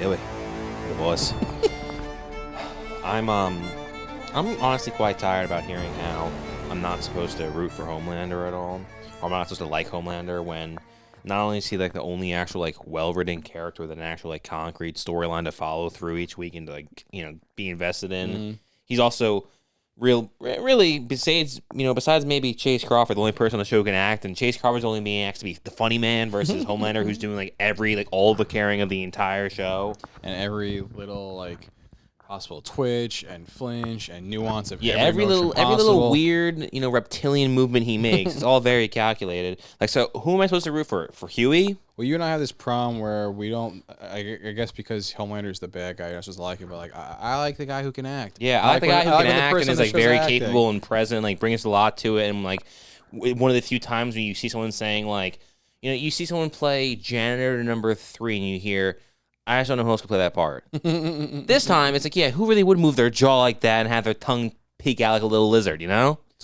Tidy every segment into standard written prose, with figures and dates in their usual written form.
Really? It was. I'm honestly quite tired about hearing how I'm not supposed to root for Homelander at all, or I'm not supposed to like Homelander when not only is he like the only actual like well-written character with an actual like concrete storyline to follow through each week and to like be invested in. He's also really besides maybe Chase Crawford, the only person on the show who can act, and Chase Crawford's only being asked to be the funny man versus Homelander, who's doing like all the caring of the entire show and every little like possible twitch and flinch and nuance of every little weird reptilian movement he makes. It's all very calculated. Like, so who am I supposed to root for? For Huey? Well, you and I have this problem where we don't. I guess because Homelander's the bad guy, you're not supposed to like him. But like, I like the guy who can act. Yeah, I like the guy who can act and is like very capable and present. Like, brings a lot to it. And like, one of the few times when you see someone saying like, you see someone play janitor number 3, and you hear, I just don't know who else could play that part. This time, it's like, yeah, who really would move their jaw like that and have their tongue peek out like a little lizard, It's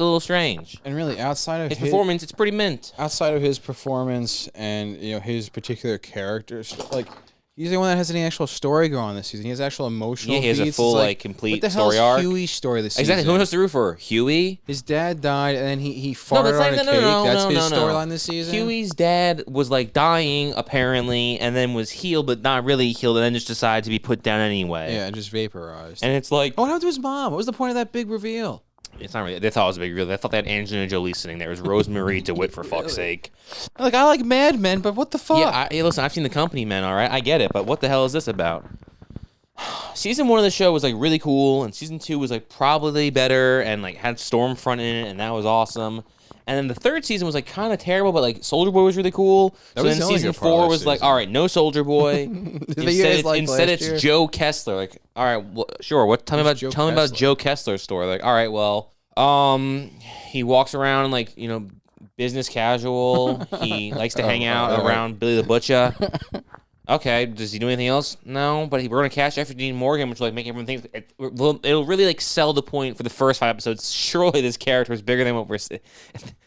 a little strange. And really, outside of his performance, it's pretty mint. Outside of his performance and, his particular characters, like, he's the one that has any actual story going on this season. He has actual emotional beats. He has a full, complete story arc. What the hell's Huey's story this season? Exactly. Who knows to root for? Huey? His dad died, and then he farted on a cake. That's his storyline this season? Huey's dad was, dying, apparently, and then was healed, but not really healed, and then just decided to be put down anyway. Yeah, and just vaporized. And it's like... Oh, what happened to his mom? What was the point of that big reveal? It's not really. They thought it was a big reveal. They thought they had Angelina Jolie sitting there. It was Rosemary DeWitt, for fuck's sake. Like, I like Mad Men, but what the fuck? Yeah, listen, I've seen The Company Men, all right? I get it, but what the hell is this about? Season 1 of the show was, really, cool, and Season 2 was, probably better and, had Stormfront in it, and that was awesome. And then the third season was, kind of terrible, but, Soldier Boy was really cool. So then Season 4 was, all right, no Soldier Boy. Instead it's Joe Kessler. All right, well, sure. Tell me about Joe Kessler's story. All right, well, he walks around, business casual. He likes to hang out around Billy the Butcher. Okay, does he do anything else? No, but we're going to cast Jeffrey Dean Morgan, which will make everyone think it'll really sell the point for the first 5 episodes. Surely this character is bigger than what we're saying.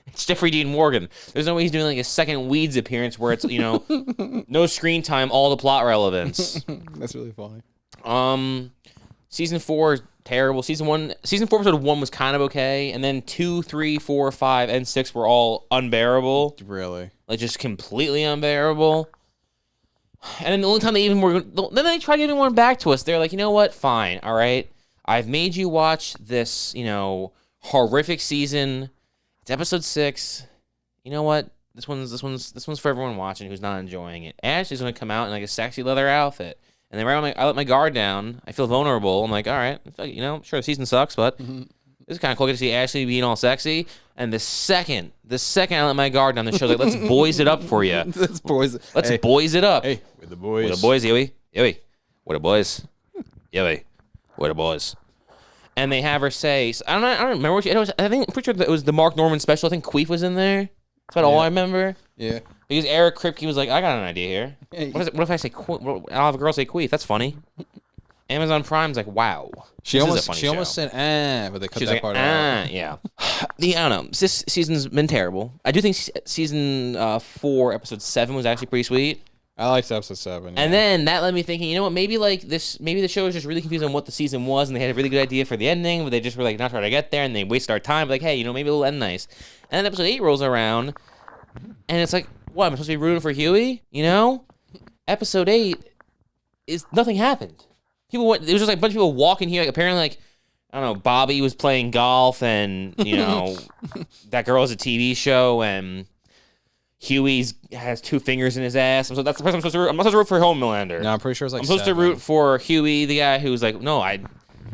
It's Jeffrey Dean Morgan. There's no way he's doing a second Weeds appearance where it's no screen time, all the plot relevance. That's really funny. Season 4 is terrible. Season 4 episode 1 was kind of okay, and then 2, 3, 4, 5, and 6 were all unbearable. Really? Just completely unbearable. And then the only time then they tried giving one back to us. They're like, you know what? Fine, all right. I've made you watch this, horrific season. It's episode 6. You know what? This one's for everyone watching who's not enjoying it. Ashley's gonna come out in a sexy leather outfit, and then I let my guard down. I feel vulnerable. I'm like, all right, sure the season sucks, but this is kind of cool to see Ashley being all sexy. And the second I let my guard down, the show's like, let's boys it up for you. Let's boys it up. Hey, we're the boys. We're the boys, Yui. We're the boys. Yui. We're the boys. And they have her say, I don't remember what I'm pretty sure that it was the Mark Norman special. I think Queef was in there. That's about all I remember. Yeah. Because Eric Kripke was like, I got an idea here. Hey. What if I say, I'll have a girl say Queef. That's funny. Amazon Prime's like, wow. She almost said, but they cut that part out. Yeah. I don't know. This season's been terrible. I do think season 4, episode 7 was actually pretty sweet. I liked episode 7. Yeah. And then that led me thinking, you know what? Maybe maybe the show was just really confused on what the season was, and they had a really good idea for the ending, but they just were not trying to get there, and they wasted our time. But hey, maybe it'll end nice. And then episode 8 rolls around, and it's like, what? I'm supposed to be rooting for Huey? Episode 8 is nothing happened. It was just a bunch of people walking here. Apparently, I don't know, Bobby was playing golf, and that girl has a TV show, and Huey has 2 fingers in his ass. So that's the person I'm supposed to root. I'm not supposed to root for Homelander. No, I'm pretty sure it's I'm supposed to root for Huey, the guy who's like, no,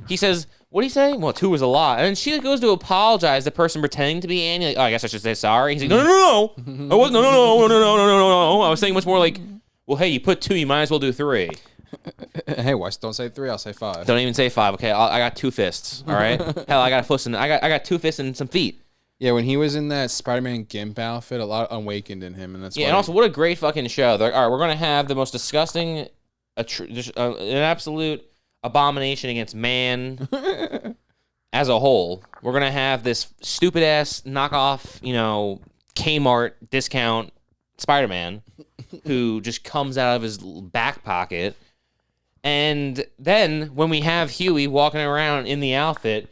he says, what do you say? Well, 2 is a lot. And then she goes to apologize, the person pretending to be Annie. Like, oh, I guess I should say sorry. He's like, no. I wasn't, no. I was saying much more like, well, hey, you put 2, you might as well do 3. Hey, don't say 3, I'll say 5. Don't even say 5, okay? I got 2 fists, all right? Hell, I got 2 fists and some feet. Yeah, when he was in that Spider-Man GIMP outfit, a lot awakened in him, and that's and also, what a great fucking show. They're like, all right, we're going to have the most disgusting, an absolute abomination against man as a whole. We're going to have this stupid-ass knockoff, Kmart discount Spider-Man who just comes out of his back pocket And then when we have Huey walking around in the outfit,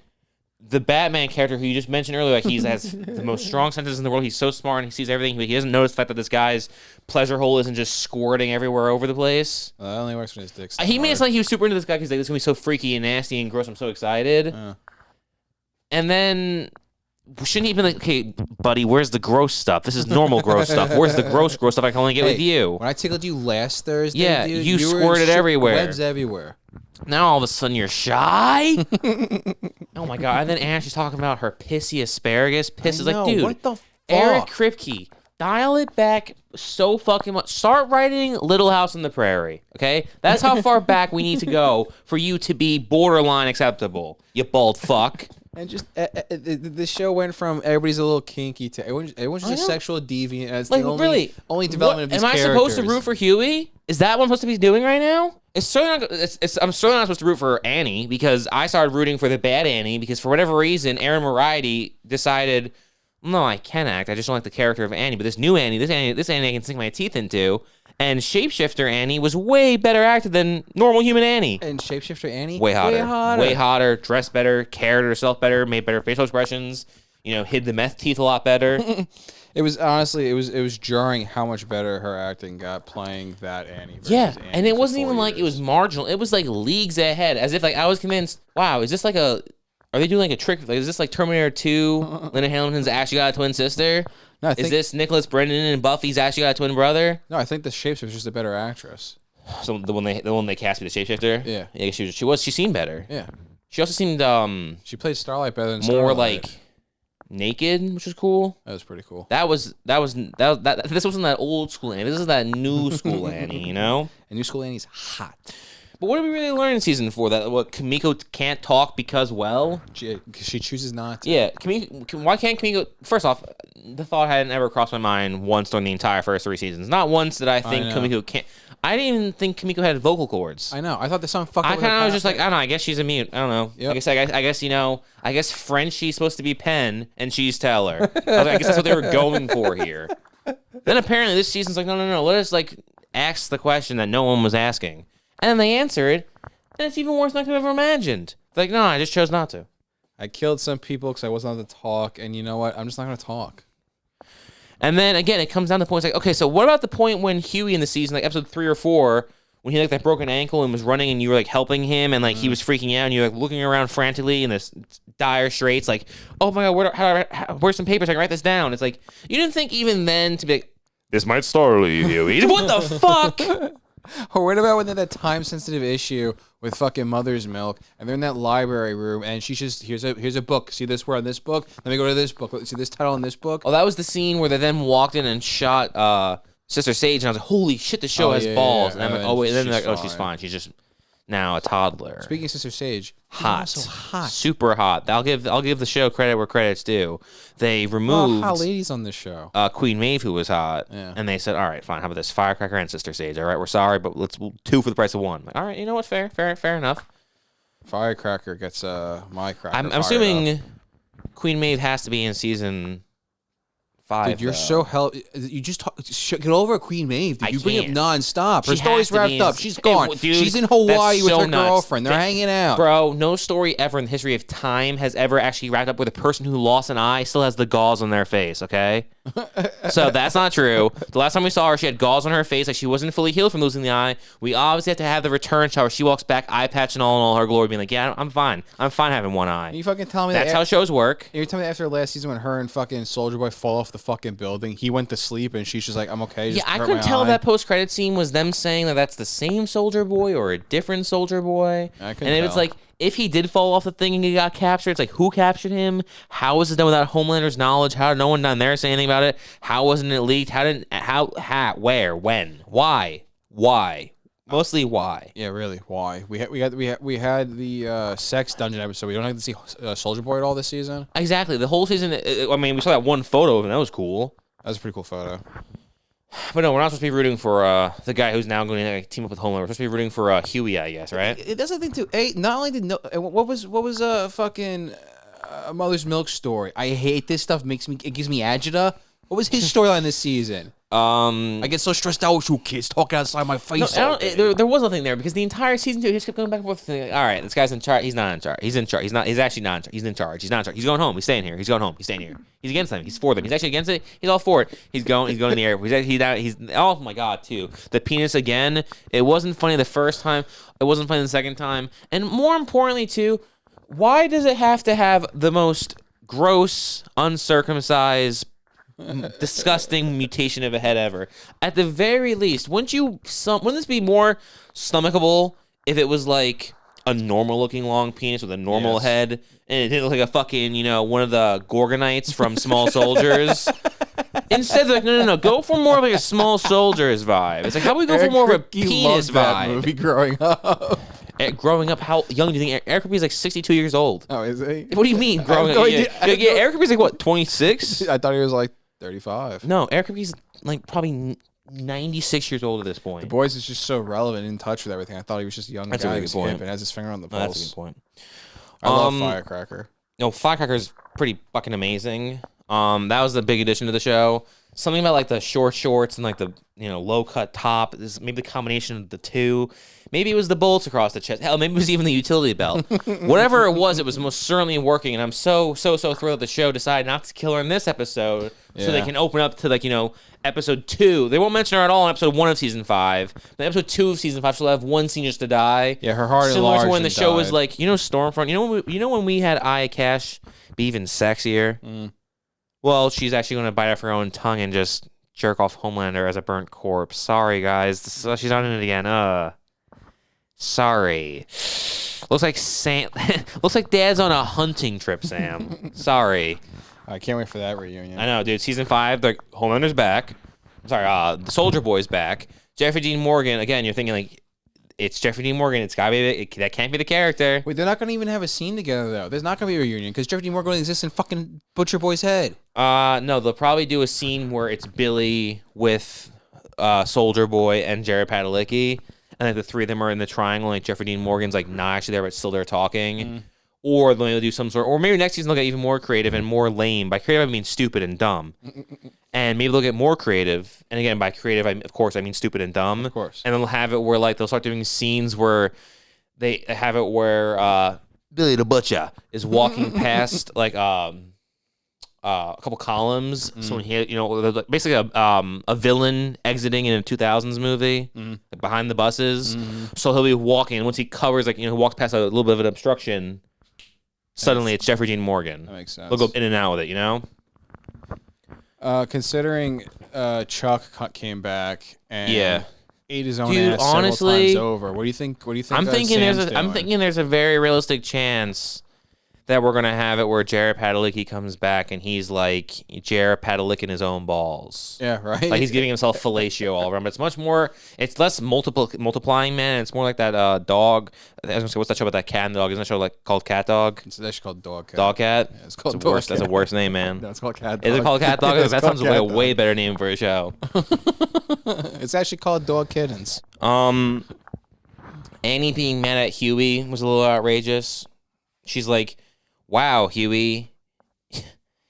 the Batman character who you just mentioned earlier, like he has the most strong senses in the world. He's so smart and he sees everything, but he doesn't notice the fact that this guy's pleasure hole isn't just squirting everywhere over the place. That only works when his dick's He made it sound like he was super into this guy because like, this is going to be so freaky and nasty and gross. I'm so excited. And then shouldn't he have been like, okay, buddy, where's the gross stuff? This is normal gross stuff. Where's the gross stuff I can only get with you? When I tickled you last Thursday, Yeah, dude, you were squirted everywhere. Webs everywhere. Now all of a sudden you're shy? Oh my god. And then Ashley's talking about her pissy asparagus. Pisses like, dude, what the fuck? Eric Kripke, dial it back so fucking much. Start writing Little House on the Prairie, okay? That's how far back we need to go for you to be borderline acceptable, you bald fuck. And just the show went from everybody's a little kinky to everyone's just a sexual deviant. And it's Like, the really, only development of these am I characters. supposed to root for Huey? Is that what I'm supposed to be doing right now? It's certainly not, I'm certainly not supposed to root for Annie because I started rooting for the bad Annie because for whatever reason, Aaron Moriarty decided, no, I can act. I just don't like the character of Annie. But this new Annie, this Annie I can sink my teeth into. And Shapeshifter Annie was way better acted than normal human Annie. And Shapeshifter Annie? Way hotter, dressed better, carried herself better, made better facial expressions, hid the meth teeth a lot better. It was honestly, it was jarring how much better her acting got playing that Annie. Yeah, Annie and it wasn't even years. like it was marginal. It was like leagues ahead, as if like I was convinced, wow, is this like are they doing like a trick? Like, is this like Terminator 2, Linda Hamilton's actually got a twin sister? No, is this Nicholas Brendan and Buffy's actually got a twin brother? No, I think the Shapeshifter was just a better actress. So the one they cast me, the Shapeshifter? Yeah. Yeah, she seemed better. Yeah. She also seemed she played Starlight better than more Starlight. like naked, which was cool. That was pretty cool. This wasn't that old school Annie. This is that new school Annie, And new school Annie's hot. But what did we really learn in season 4? That Kimiko can't talk because she chooses not to. Yeah, why can't Kimiko? First off, the thought hadn't ever crossed my mind once during the entire first 3 seasons. Not once did I think Kimiko can't. I didn't even think Kimiko had vocal cords. I know. I thought the song fucked. I kind of was just like, I don't know. I guess she's a mute. I don't know. Yep. I guess French. She's supposed to be Penn and she's Teller. I guess that's what they were going for here. Then apparently this season's like, no. Let us like ask the question that no one was asking. And then they answer it, and it's even worse than I could have ever imagined. Like, no, I just chose not to. I killed some people because I wasn't allowed to talk, and you know what? I'm just not going to talk. And then, again, it comes down to points like, okay, so what about the point when Huey in the season, like episode 3 or 4, when he had like, that broken ankle and was running and you were like helping him and like he was freaking out and you're like looking around frantically in this dire straits, like, oh my God, where's some papers? I can write this down. It's like, you didn't think even then to be like, this might startle you, Huey. What the fuck? Or what about when they had that time-sensitive issue with fucking Mother's Milk, and they're in that library room, and she's just, here's a book. See this word on this book? Let me go to this book. See this title in this book? Oh, that was the scene where they then walked in and shot Sister Sage, and I was like, holy shit, the show has balls. Yeah. And I'm like, oh, wait. And then they're like, oh, she's fine. She's just now a toddler. Speaking of Sister Sage, hot, so hot, super hot. I'll give the show credit where credit's due. They removed hot ladies on this show. Queen Maeve, who was hot, and they said, all right, fine. How about this? Firecracker and Sister Sage. All right, we're sorry, but let's 2 for the price of 1. Like, all right, you know what? Fair enough. Firecracker gets my cracker. I'm assuming Queen Maeve has to be in season 5. Dude, you're so you just get over Queen Maeve. Dude. You bring it up nonstop. Her story's wrapped up. She's gone. Dude, she's in Hawaii with her girlfriend. They're hanging out. Bro, no story ever in the history of time has ever actually wrapped up with a person who lost an eye still has the gauze on their face, okay? So that's not true. The last time we saw her, she had gauze on her face, like she wasn't fully healed from losing the eye. We obviously have to have the return shot where she walks back, eye patch and all in all her glory, being like, yeah, I'm fine. I'm fine having one eye. You fucking tell me that's how shows work. You're telling me after last season when her and fucking Soldier Boy fall off the fucking building, he went to sleep and she's just like, I'm okay. Yeah, I couldn't tell if that post-credit scene was them saying that that's the same Soldier Boy or a different Soldier Boy. I couldn't tell. It's like, if he did fall off the thing and he got captured, it's like, who captured him? How was it done without Homelander's knowledge? How did no one down there say anything about it? How wasn't it leaked? Where, when, why? Mostly why? Yeah, really, why? We had the sex dungeon episode. We don't have to see Soldier Boy at all this season. Exactly, the whole season. I mean, we saw that one photo of him. That was cool. That was a pretty cool photo. But no, we're not supposed to be rooting for the guy who's now going to team up with Homelander. We're supposed to be rooting for Huey, I guess, right? That's the thing too. Not only did what was fucking Mother's Milk story. I hate this stuff. It gives me agita. What was his storyline this season? I get so stressed out with you kids talking outside my face. There was nothing there because the entire season 2 he just kept going back and forth. Like, all right, this guy's in charge. He's not in charge. He's in charge. He's actually not in charge. He's in charge. He's not in charge. He's going home. He's staying here. He's going home. He's staying here. He's against them. He's for them. He's actually against it. He's all for it. He's going in the air. He's oh my god too. The penis again. It wasn't funny the first time. It wasn't funny the second time. And more importantly too, why does it have to have the most gross, uncircumcised, disgusting mutation of a head ever? At the very least, wouldn't this be more stomachable if it was like a normal looking long penis with a normal head and it didn't look like a fucking, one of the Gorgonites from Small Soldiers? Instead, they're like, no, go for more of like a Small Soldiers vibe. It's like, how do we go for more of a penis vibe? That movie growing up. Growing up, how young do you think Eric Kripke is? Like 62 years old. Oh, is he? What do you mean growing up? Yeah, Eric Kripke is like what, 26? I thought he was like 35. No, Eric Kripke's like probably 96 years old at this point. The Boys is just so relevant, in touch with everything. I thought he was just a young guy who's hip and has his finger on the pulse. Oh, that's a good point. I love Firecracker. No, Firecracker's pretty fucking amazing. That was the big addition to the show. Something about like the short shorts and like the low cut top. This maybe the combination of the two. Maybe it was the bolts across the chest. Hell, maybe it was even the utility belt. Whatever it was most certainly working. And I'm so thrilled that the show decided not to kill her in this episode, so they can open up to like episode 2. They won't mention her at all in episode 1 of season 5. But episode 2 of season 5, she'll have one scene just to die. Yeah, her heart similar enlarged to when the show died. was like, Stormfront. When we had Aya Cash be even sexier. Well, she's actually going to bite off her own tongue and just jerk off Homelander as a burnt corpse. Sorry, guys. She's on it again. Sorry. Looks like Sam. Looks like Dad's on a hunting trip, Sam. Sorry. I can't wait for that reunion. I know, dude. Season 5, Homelander's back. I'm sorry, the Soldier Boy's back. Jeffrey Dean Morgan, again, you're thinking like, it's Jeffrey Dean Morgan. It's gotta be that can't be the character. Wait, they're not gonna even have a scene together though. There's not gonna be a reunion because Jeffrey Dean Morgan only exists in fucking Butcher Boy's head. No, they'll probably do a scene where it's Billy with Soldier Boy and Jared Padalecki, and like the three of them are in the triangle. Like Jeffrey Dean Morgan's like not actually there, but still there talking. Or they'll do some sort, or maybe next season they'll get even more creative and more lame. By creative, I mean stupid and dumb. And maybe they'll get more creative. And again, by creative, of course, I mean stupid and dumb. Of course. And they'll have it where like they'll start doing scenes where they have it where Billy the Butcher is walking past like a couple columns. So when he, basically a villain exiting in a 2000s movie, like behind the buses. So he'll be walking, and once he covers, like, he walks past a little bit of an obstruction. Suddenly, it's Jeffrey Dean Morgan. That makes sense. They'll go in and out with it, Considering Chuck came back and ate his own Dude, ass honestly, several times over, what do you think? I'm thinking there's a very realistic chance that we're gonna have it where Jared Padalecki comes back and he's like Jared Padalecki in his own balls. Yeah, right. Like he's giving himself fellatio all around. But it's much more. It's less multiplying, man. It's more like that dog. I was gonna say, what's that show about that cat and dog? Isn't that show like called Cat Dog? It's actually called Dog Cat. Dog Cat. Yeah, it's called That's Dog worse. Cat. That's a worse name, man. No, it's called Cat Dog. Is it called Cat Dog? It's That called sounds like a Cat Dog. way better name for a show. It's actually called Dog Kittens. Annie being mad at Huey was a little outrageous. She's like, wow, Huey,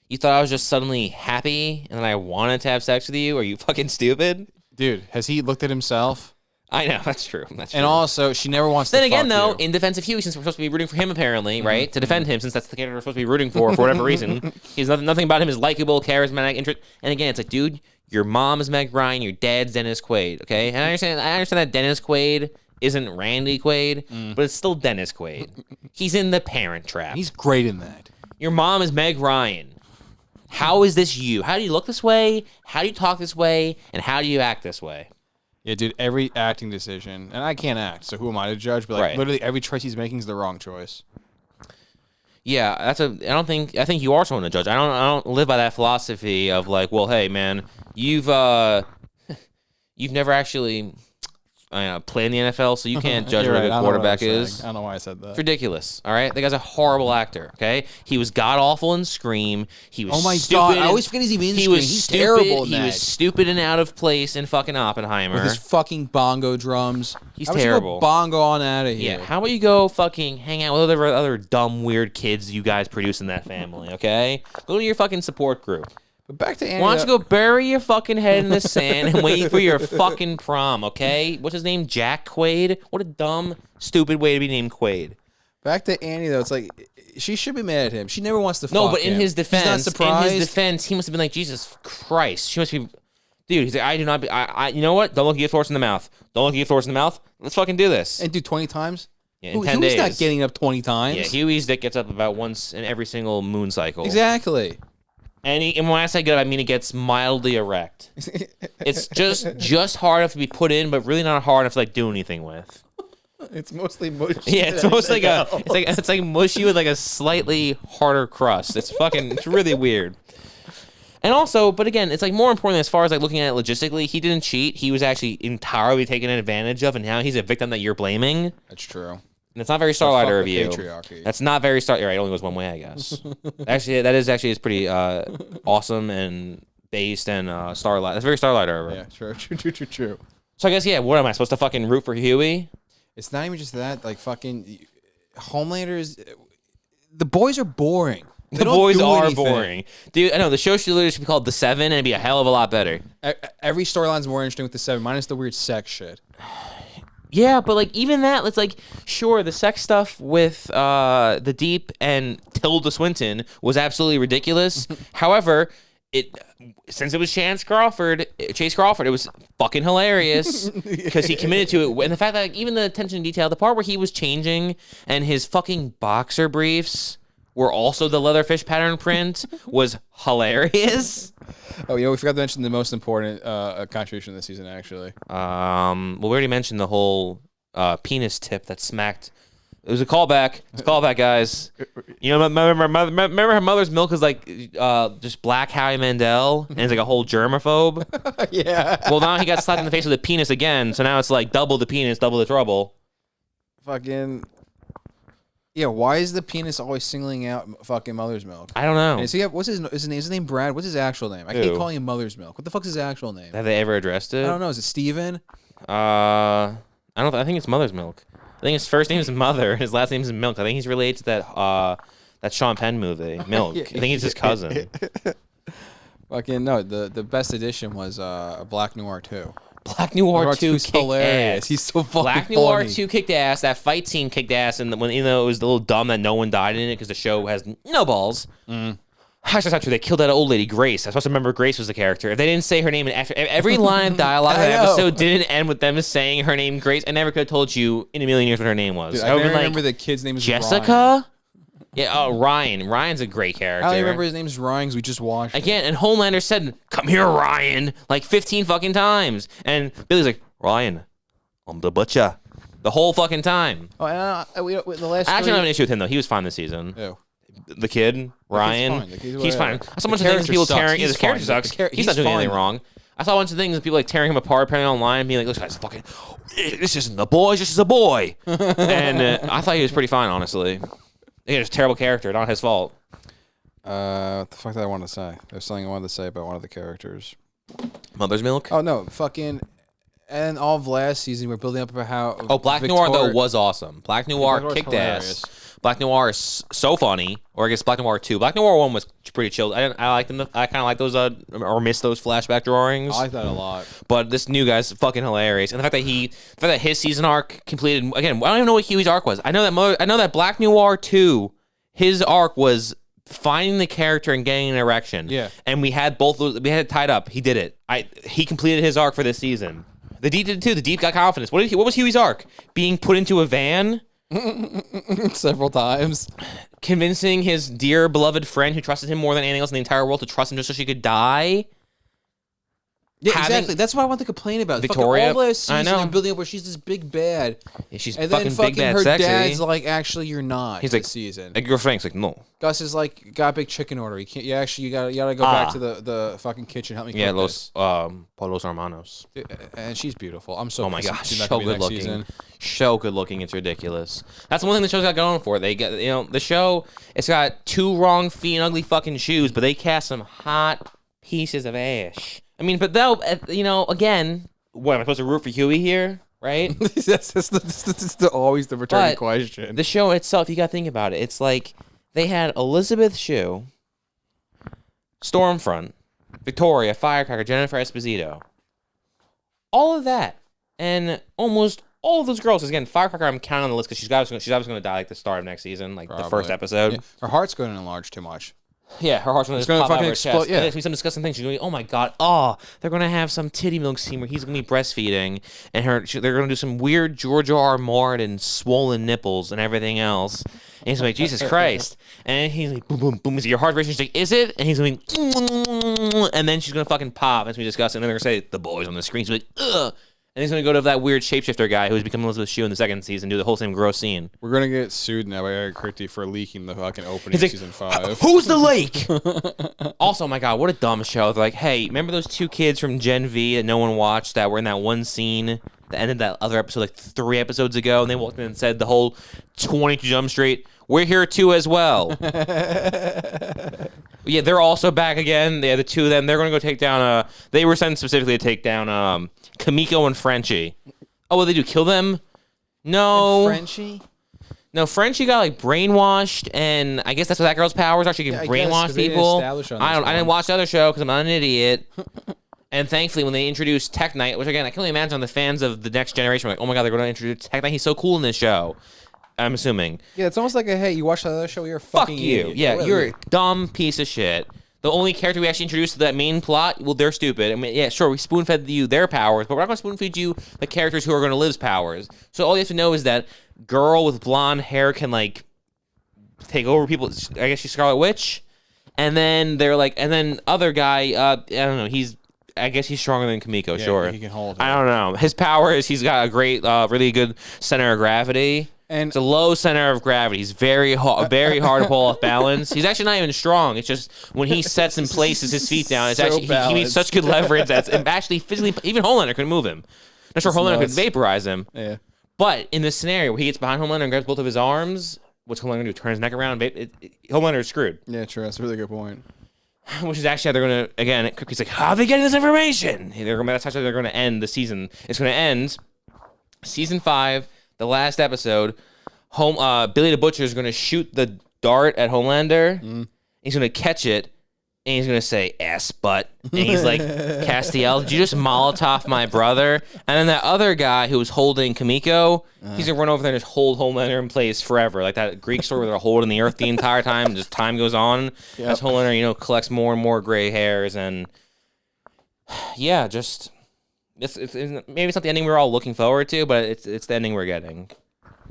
you thought I was just suddenly happy and then I wanted to have sex with you? Are you fucking stupid? Dude, has he looked at himself? I know, that's true. And also, she never wants to Then again, fuck though, you. in defense of Huey, since we're supposed to be rooting for him, apparently, right? To defend him, since that's the character we're supposed to be rooting for whatever reason. He's nothing about him is likable, charismatic, interest. And again, it's like, dude, your mom is Meg Ryan, your dad's Dennis Quaid, okay? And I understand that Dennis Quaid isn't Randy Quaid, but it's still Dennis Quaid. He's in The Parent Trap. He's great in that. Your mom is Meg Ryan. How is this you? How do you look this way? How do you talk this way? And how do you act this way? Yeah, dude, every acting decision, and I can't act, so who am I to judge? But like, literally every choice he's making is the wrong choice. Yeah, I think you are someone to judge. I don't live by that philosophy of like, well, hey, man, you've never actually play in the NFL, so you can't judge what a good quarterback is. I don't know why I said that. It's ridiculous. All right, the guy's a horrible actor. Okay, he was god awful in Scream. He was. Oh my stupid god! I always forget he's even in Scream. He's terrible in that. He was stupid and out of place in fucking Oppenheimer with his fucking bongo drums. He's how terrible. You go bongo on out of here. Yeah. How about you go fucking hang out with other dumb weird kids you guys produce in that family? Okay, go to your fucking support group. But back to Annie. Why don't you go bury your fucking head in the sand and wait for your fucking prom, okay? What's his name? Jack Quaid? What a dumb, stupid way to be named Quaid. Back to Annie though, it's like she should be mad at him. She never wants to. No, fuck but in him. his defense, He's not surprised. he must have been like, Jesus Christ. She must be, dude. He's like, I do not be. You know what? Don't look Gift Horse in the mouth. Don't look Gift Horse in the mouth. Let's fucking do this. And do 20 times. Yeah, in 10 Huey's days. not getting up 20 times. Yeah, Huey's dick gets up about once in every single moon cycle. Exactly. And when I say good, I mean it gets mildly erect. It's just hard enough to be put in, but really not hard enough to like do anything with. It's mostly mushy. Yeah, it's almost like it's like mushy with like a slightly harder crust. It's really weird. And also, but again, it's like more important as far as like looking at it logistically. He didn't cheat. He was actually entirely taken advantage of, and now he's a victim that you're blaming. That's true. And it's not very Starlighter of the you. patriarchy. That's not very Star. Right, it only goes one way, I guess. Actually, that is pretty awesome and based and Starlight. That's very Starlighter of her. Yeah, true. So I guess what am I supposed to fucking root for Huey? It's not even just that. Like fucking Homelanders. The boys are boring. The boys are boring. Dude, I know, the show should literally be called The Seven, and it'd be a hell of a lot better. Every storyline's more interesting with the 7, minus the weird sex shit. Yeah, but like even that, it's like, sure, the sex stuff with the Deep and Tilda Swinton was absolutely ridiculous. However, since it was Chase Crawford, it was fucking hilarious because he committed to it. And the fact that like, even the attention to detail, the part where he was changing and his fucking boxer briefs were also the leatherfish pattern print was hilarious. Oh, we forgot to mention the most important contribution this season, actually. Well, we already mentioned the whole penis tip that smacked. It was a callback. It's a callback, guys. You know, remember her mother's milk is like just black Howie Mandel, and it's like a whole germaphobe. Yeah. Well, now he got slapped in the face with a penis again, so now it's like double the penis, double the trouble. Fucking. Yeah, why is the penis always singling out fucking mother's milk? I don't know. And so what's his name? Is his name Brad? What's his actual name? I keep Who? calling him Mother's Milk. What the fuck's his actual name? Have they ever addressed it? I don't know. Is it Steven? I don't. I think it's Mother's Milk. I think his first name is Mother. His last name is Milk. I think he's related to that Sean Penn movie, Milk. I think he's his cousin. Fucking no. The best edition was Black Noir 2. Black Noir 2 is hilarious. ass. He's so fucking Black Noir funny. 2 kicked ass. That fight scene kicked ass, and when even though it was a little dumb that no one died in it because the show has no balls. That's not true. They killed that old lady, Grace. I was supposed to remember Grace was the character. If they didn't say her name, after every line of dialogue in that episode didn't end with them saying her name, Grace. I never could have told you in a million years what her name was. Dude, I remember the kid's name is Jessica. Ryan. Yeah, oh, Ryan. Ryan's a great character. I don't remember his name's Ryan because we just watched it. Again, and Homelander said, "Come here, Ryan," like 15 fucking times, and Billy's like, "Ryan, I'm the butcher," the whole fucking time. Oh, and the last. I actually don't have an issue with him though. He was fine this season. Ew. The kid, Ryan, fine. The kid's he's fine. whatever. I saw a bunch of things people sucks. tearing. He's His character fine. sucks. He's He's not doing anything fine. wrong. I saw a bunch of things people like tearing him apart, apparently online, being like, "This guy's fucking. This isn't the boys. This is a boy." And I thought he was pretty fine, honestly. He was a terrible character, not his fault. What the fuck did I want to say? There's something I wanted to say about one of the characters. Mother's Milk. Oh no, fucking. And all of last season, we're building up about how. Oh, Black Noir though was awesome. Black Noir Noir's kicked hilarious. ass. Black Noir is so funny. Or I guess Black Noir 2. Black Noir 1 was pretty chilled. I liked them. I kind of like those or miss those flashback drawings. I like that a lot. But this new guy's fucking hilarious, and the fact that his season arc completed again. I don't even know what Huey's arc was. I know that Black Noir 2, his arc was finding the character and getting an erection. Yeah. And we had both. We had it tied up. He did it. He completed his arc for this season. The Deep did too. The Deep got confidence. What was Huey's arc? Being put into a van. Several times. Convincing his dear beloved friend who trusted him more than anything else in the entire world to trust him just so she could die. Yeah, exactly. That's what I want to complain about. Victoria, all last season, I know. they're building up where she's this big bad. Yeah, she's And fucking then fucking big bad her sexy. dad's like, actually, you're not. He's this like, season. like your Frank's like, no. Gus is like, got a big chicken order. You can't. You actually, you gotta go back to the fucking kitchen. Help me. Yeah, cook this. Los Hermanos. And she's beautiful. I'm so. Oh my pissed gosh, she's not so gonna be good next looking. season. So good looking, it's ridiculous. That's the one thing the show's got going for it. They got the show. It's got two wrong feet and ugly fucking shoes, but they cast some hot pieces of ass. I mean, but they'll again. What am I supposed to root for Huey here? Right? that's always the returning But question. The show itself, you got to think about it. It's like they had Elizabeth Shue, Stormfront, Victoria, Firecracker, Jennifer Esposito. All of that. And almost all of those girls. 'Cause again, Firecracker, I'm counting on the list because she's obviously going to die like the start of next season, like the first episode. Yeah. Her heart's going to enlarge too much. Yeah, her heart's going to pop out of her chest. Yeah. And there's going to be some disgusting things. She's going to be, oh my God, they're going to have some titty milk scene where he's going to be breastfeeding, and they're going to do some weird Georgia R. Martin swollen nipples and everything else. And he's like, Jesus Christ. And he's like, boom, boom, boom. Is it your heart racing? She's like, is it? And he's going, and then she's going to fucking pop. It's going to be disgusting. And then they're going to say, the boys on the screen. She's like, ugh. And he's going to go to that weird shapeshifter guy who's become Elizabeth Shue in the second season, do the whole same gross scene. We're going to get sued now by Eric Christie for leaking the fucking opening of like, season 5. Who's the lake? Also, my God, what a dumb show. They're like, hey, remember those 2 kids from Gen V that no one watched that were in that one scene that ended that other episode like 3 episodes ago? And they walked in and said the whole 22 Jump Street, we're here too as well. Yeah, they're also back again. Yeah, the 2 of them, they're going to go take down, they were sent specifically to take down Kamiko and Frenchie. Oh, what did they do? Kill them? No. And Frenchie? No, Frenchie got like brainwashed, and I guess that's what that girl's powers are. She can brainwash people. I didn't watch the other show because I'm not an idiot. And thankfully, when they introduced Tech Knight, which again I can only imagine the fans of the next generation were like, oh my God, they're going to introduce Tech Knight. He's so cool in this show. I'm assuming. Yeah, it's almost like hey, you watched that other show, you're a fucking idiot. Yeah, you're a dumb piece of shit. The only character we actually introduced to that main plot, well, they're stupid. I mean, yeah, sure, we spoon-fed you their powers, but we're not going to spoon-feed you the characters who are going to live's powers. So all you have to know is that girl with blonde hair can, like, take over people. I guess she's Scarlet Witch. And then they're like, and then other guy, I don't know, I guess he's stronger than Kamiko, sure. He can hold her. I don't know. His power is he's got a great, really good center of gravity. And it's a low center of gravity. He's very hard to pull off balance. He's actually not even strong. It's just when he sets and places his feet down, it's actually he meets such good leverage that's actually physically even Homelander couldn't move him. Not sure Homelander could vaporize him. Yeah. But in this scenario where he gets behind Homelander and grabs both of his arms, what's Homelander gonna do? Turn his neck around? Homelander is screwed. Yeah, true. That's a really good point. Which is actually how they're gonna again. He's like, how are they getting this information? That's how they're gonna end the season. It's gonna end season 5. The last episode, Billy the Butcher is going to shoot the dart at Homelander. He's going to catch it, and he's going to say, ass butt. And he's like, Castiel, did you just Molotov my brother? And then that other guy who was holding Kamiko, he's going to run over there and just hold Homelander in place forever. Like that Greek story where they're holding the earth the entire time, and just time goes on. Yep. As Homelander, collects more and more gray hairs. And yeah, just... maybe it's not the ending we were all looking forward to, but it's the ending we're getting.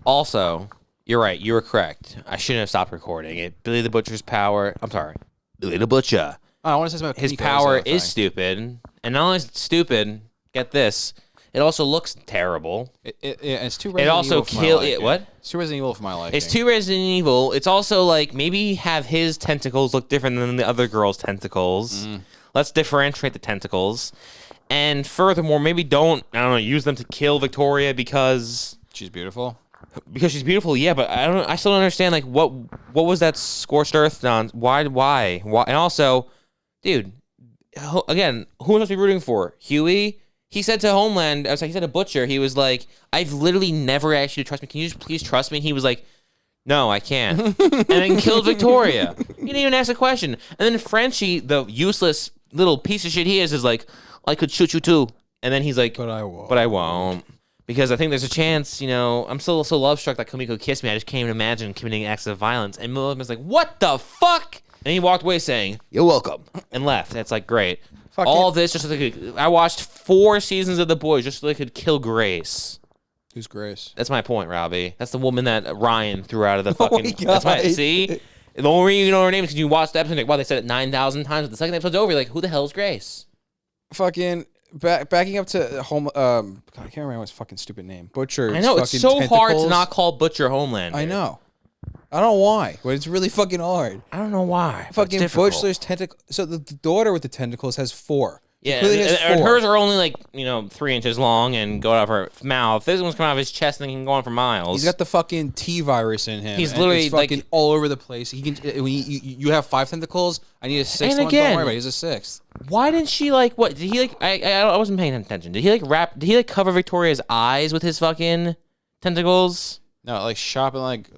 Also, you're right. You were correct. I shouldn't have stopped recording it. Billy the Butcher's power. I'm sorry. Billy the Butcher. I want to say something about his power is stupid. And not only is it stupid, get this, it also looks terrible. It's too Resident Evil for my liking. What? It's too Resident Evil for my liking. It's too Resident Evil. It's also like maybe have his tentacles look different than the other girl's tentacles. Let's differentiate the tentacles. And furthermore, maybe use them to kill Victoria because she's beautiful. Because she's beautiful, yeah, but I still don't understand like what was that scorched earth on? Why? And also, dude, again, who am I supposed to be rooting for? Huey? He said to Homeland, he said to Butcher, he was like, I've literally never asked you to trust me. Can you just please trust me? And he was like, no, I can't. And then killed Victoria. He didn't even ask a question. And then Frenchie, the useless little piece of shit he is like, I could shoot you too. And then he's like, but I won't. Because I think there's a chance, I'm still so love struck that Kamiko kissed me. I just can't even imagine committing acts of violence. And Milliman's like, what the fuck? And he walked away saying, you're welcome. And left. That's like, great. All this just so they could. I watched 4 seasons of The Boys just so they could kill Grace. Who's Grace? That's my point, Robbie. That's the woman that Ryan threw out of the fucking. See? The only reason you know her name is because you watched the episode and like, wow, they said it 9,000 times. But the second episode's over, you're like, who the hell is Grace? Fucking. Backing up to home, I can't remember his fucking stupid name. Butcher. I know it's so hard to not call Butcher Homelander. I know. I don't know why, but it's really fucking hard. I don't know why. Fucking Butcher's tentacle. So the daughter with the tentacles has 4. Yeah, and hers are only like 3 inches long and go out of her mouth. This one's coming out of his chest and can go on for miles. He's got the fucking T virus in him. He's literally fucking like all over the place. He can. When you have 5 tentacles, I need a 6th one. Don't worry about it. He's a 6th. Why didn't she like what? Did he like? I wasn't paying attention. Did he like wrap? Did he like cover Victoria's eyes with his fucking tentacles? No, like shopping like.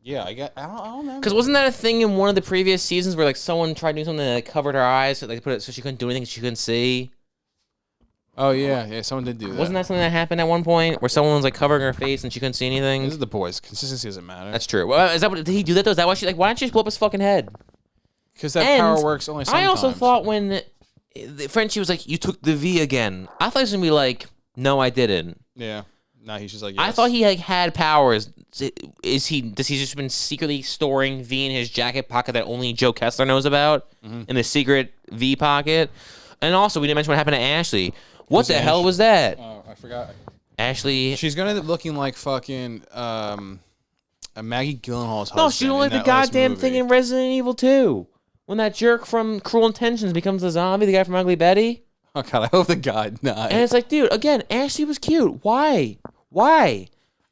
Yeah, I don't remember. Because wasn't that a thing in one of the previous seasons where like someone tried to do something that covered her eyes, so they put it so she couldn't do anything, she couldn't see? Oh yeah, someone did do that. Wasn't that something that happened at one point where someone was like covering her face and she couldn't see anything? This is the boys. Consistency doesn't matter. That's true. Well, is that what did he do that though? Is that why she's like, why don't you just blow up his fucking head? Because that And power works only sometimes. I also thought when Frenchie was like, you took the V again. I thought he was gonna be like, no, I didn't. Yeah. No, he's just like. Yes. I thought he like had powers. Does he just been secretly storing V in his jacket pocket that only Joe Kessler knows about in the secret V pocket? And also, we didn't mention what happened to Ashley. What the hell was that? Oh, I forgot. Ashley. She's gonna end up looking like fucking a Maggie Gyllenhaal's husband. No, she looked like the goddamn thing in Resident Evil 2. When that jerk from Cruel Intentions becomes a zombie, the guy from Ugly Betty. Oh god, I hope the guy died. And it's like, dude, again, Ashley was cute. Why?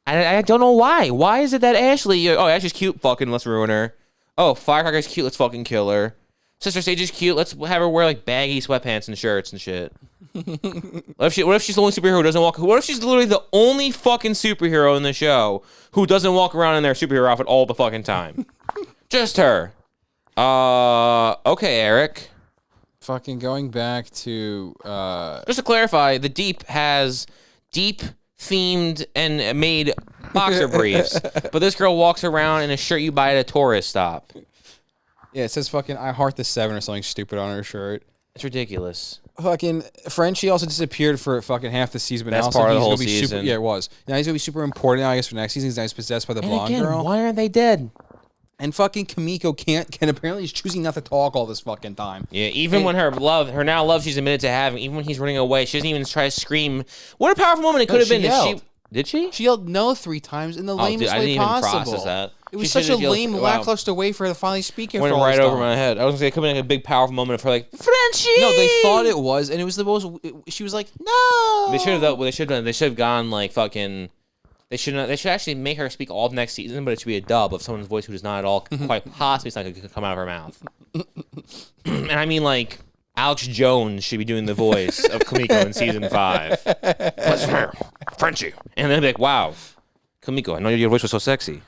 I don't know why. Why is it that Ashley? Oh, Ashley's cute. Fucking let's ruin her. Oh, Firecracker's cute. Let's fucking kill her. Sister Sage is cute. Let's have her wear like baggy sweatpants and shirts and shit. What if she's the only superhero who doesn't walk? What if she's literally the only fucking superhero in the show who doesn't walk around in their superhero outfit all the fucking time? Just her. Okay, Eric. Fucking going back to Just to clarify, the Deep has deep themed and made boxer briefs, but this girl walks around in a shirt you buy at a tourist stop. yeah, it says fucking I heart the 7 or something stupid on her shirt. It's ridiculous. Fucking Frenchie also disappeared for fucking half the season, but That's now part of the he's whole gonna be season. Super, yeah, it was. Now he's gonna be super important. Now I guess for next season, he's possessed by the And blonde again, girl. why aren't they dead? And fucking Kimiko can apparently is choosing not to talk all this fucking time. Yeah, even when her now love she's admitted to having, even when he's running away, she doesn't even try to scream. What a powerful moment it could have she been. yelled. Did she? She yelled no 3 times in the lamest I way didn't even possible. process that. It was She such a should've yelled- lame, wow. lackluster way for her to finally speak. Went right over my head. I was gonna say it could have been like a big powerful moment of her like Frenchie. No, they thought it was, and it was the most. She was like, no. They should have. They should have gone like fucking. They should actually make her speak all of next season, but it should be a dub of someone's voice who does not at all quite possibly sound like it could come out of her mouth. And I mean, like Alex Jones should be doing the voice of Kamiko in season 5. Listen here, Frenchie, and then be like, "Wow, Kamiko, I know your voice was so sexy."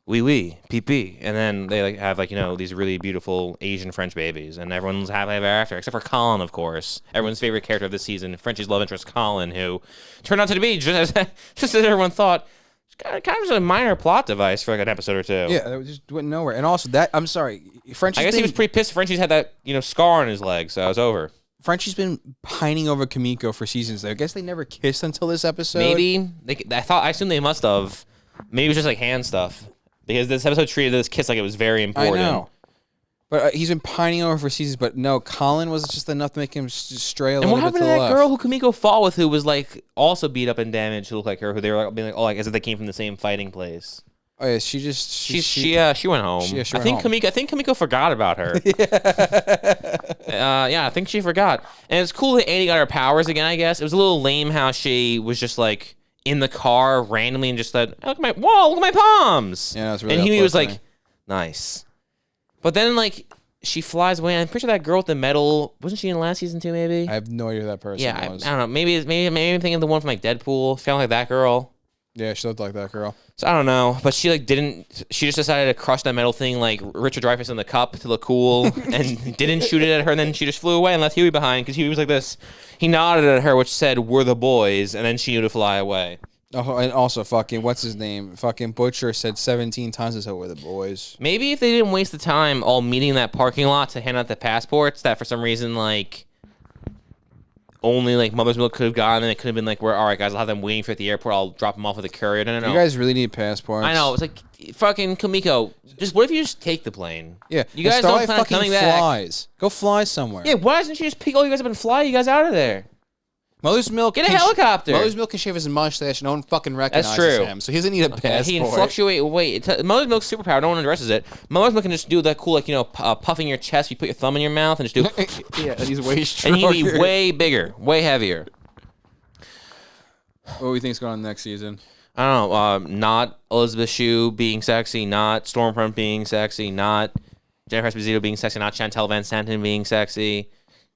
Oui, pee. And then they like have like these really beautiful Asian French babies, and everyone's happily ever after, except for Colin, of course. Everyone's favorite character of this season, Frenchie's love interest, Colin, who turned out to be just as everyone thought, kind of just a minor plot device for like an episode or two. Yeah, it just went nowhere. And also that I'm sorry, Frenchie's I guess he was pretty pissed. Frenchie's had that scar on his leg, so it was over. Frenchie's been pining over Kimiko for seasons. I guess they never kissed until this episode. Maybe I assume they must have. Maybe it was just like hand stuff. Because this episode treated this kiss like it was very important. I know. But he's been pining over for seasons. But no, Colin was just enough to make him stray a And little what bit happened to to the that left. girl who Kamiko fought with, who was like also beat up and damaged, who looked like her, who they were like being like, oh, like as if they came from the same fighting place. Oh yeah, she just She went home. She I think went home. Kamiko forgot about her. Yeah, I think she forgot. And it's cool that Annie got her powers again. I guess it was a little lame how she was just like in the car randomly and just said, oh, look at my palms. Yeah, that's really. And he was like, uplifting. nice. But then like she flies away. I'm pretty sure that girl with the medal, wasn't she in last season too? Maybe. I have no idea who that person Yeah, I was. don't know. Maybe I'm thinking of the one from like Deadpool. Kind of like that girl. Yeah, she looked like that girl. So I don't know, but she like didn't. She just decided to crush that metal thing like Richard Dreyfuss in the cup to look cool, and didn't shoot it at her. And then she just flew away and left Huey behind because Huey was like this. He nodded at her, which said "We're the boys," and then she knew to fly away. Oh, and also fucking what's his name? Fucking Butcher said 17 times so we're the boys. Maybe if they didn't waste the time all meeting in that parking lot to hand out the passports, that for some reason like only like Mother's Milk could have gone, and it could have been like, "We're all right, guys. I'll have them waiting for at the airport. I'll drop them off with a courier." No. You guys really need passports. I know. It's like fucking Kamiko. Just what if you just take the plane? Yeah, You guys don't plan on fucking coming back. flies. Go fly somewhere. Yeah. Why doesn't she just pick all you guys up and fly you guys out of there? Mother's Milk. Get a can helicopter. Mother's Milk can shave his mustache. No one fucking recognizes true. him, so he doesn't need a passport. He can fluctuate weight. Mother's Milk's superpower. No one addresses it. Mother's Milk can just do that cool, like puffing your chest. You put your thumb in your mouth and just do. Yeah, and he's way And stronger. he'd be way bigger, way heavier. What do you think's going on next season? I don't know. Not Elizabeth Shue being sexy. Not Stormfront being sexy. Not Jennifer Esposito being sexy. Not Chantel Van Santen being sexy.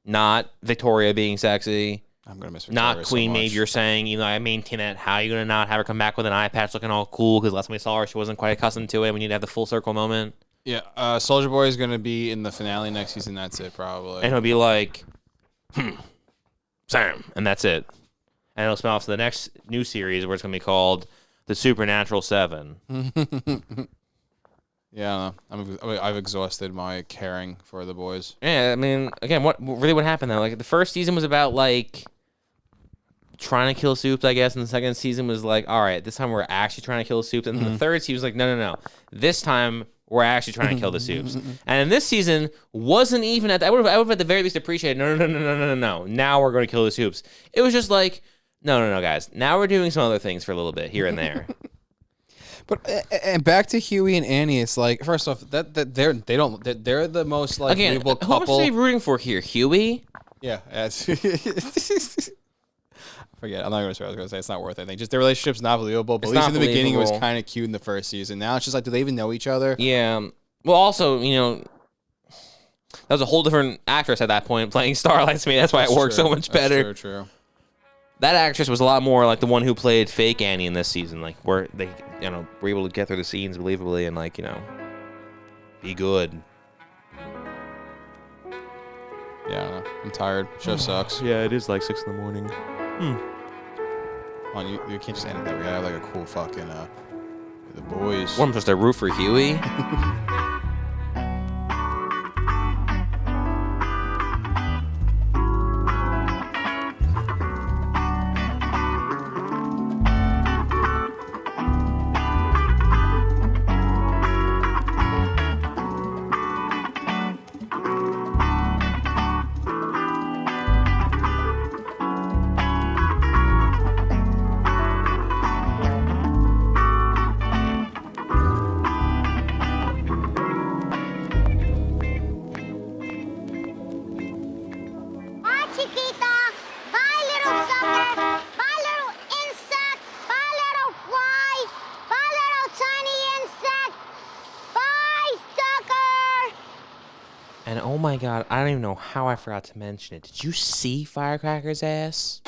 Not Victoria being sexy. I'm gonna miss Victoria Not Queen so Maeve, much. you're saying, I maintain that. How are you going to not have her come back with an eye patch looking all cool? Because last time we saw her, she wasn't quite accustomed to it. We need to have the full circle moment. Yeah, Soldier Boy is gonna be in the finale next season. That's it, probably. And he'll be like, Sam, and that's it. And it'll spin off to the next new series where it's going to be called The Supernatural 7. Yeah, I don't know. I've exhausted my caring for the boys. Yeah, I mean, again, what happened though? Like the first season was about like trying to kill Soups, I guess, and the second season was like, all right, this time we're actually trying to kill Soups, and then the third season was like, no, this time we're actually trying to kill the Soups. And this season wasn't even I would have at the very least appreciated no. Now we're going to kill the Soups. It was just like, no, guys. Now we're doing some other things for a little bit here and there. But and back to Huey and Annie, it's like first off that they're the most like Again, believable who am I couple. supposed to be rooting for here? Huey? Yeah, forget. I'm not gonna say. I was gonna say it's not worth anything. Just their relationship's not believable. But It's at least not in the beginning, it was believable. kind of cute in the first season. Now it's just like, do they even know each other? Yeah. Well, also, that was a whole different actress at that point playing Starlight to me. That's why it worked so much better. True. That actress was a lot more like the one who played fake Annie in this season, like where they, were able to get through the scenes believably and like, be good. Yeah, I don't know. I'm tired. Show sucks. Yeah, it is like 6 in the morning. On you can't just end it that way. We gotta have like a cool fucking the boys. What, I'm supposed to root for Huey? Bye, Chiquita. Bye, little sucker. Bye, little insect. Bye, little fly. Bye, little tiny insect. Bye, sucker. And oh my god, I don't even know how I forgot to mention it. Did you see Firecracker's ass?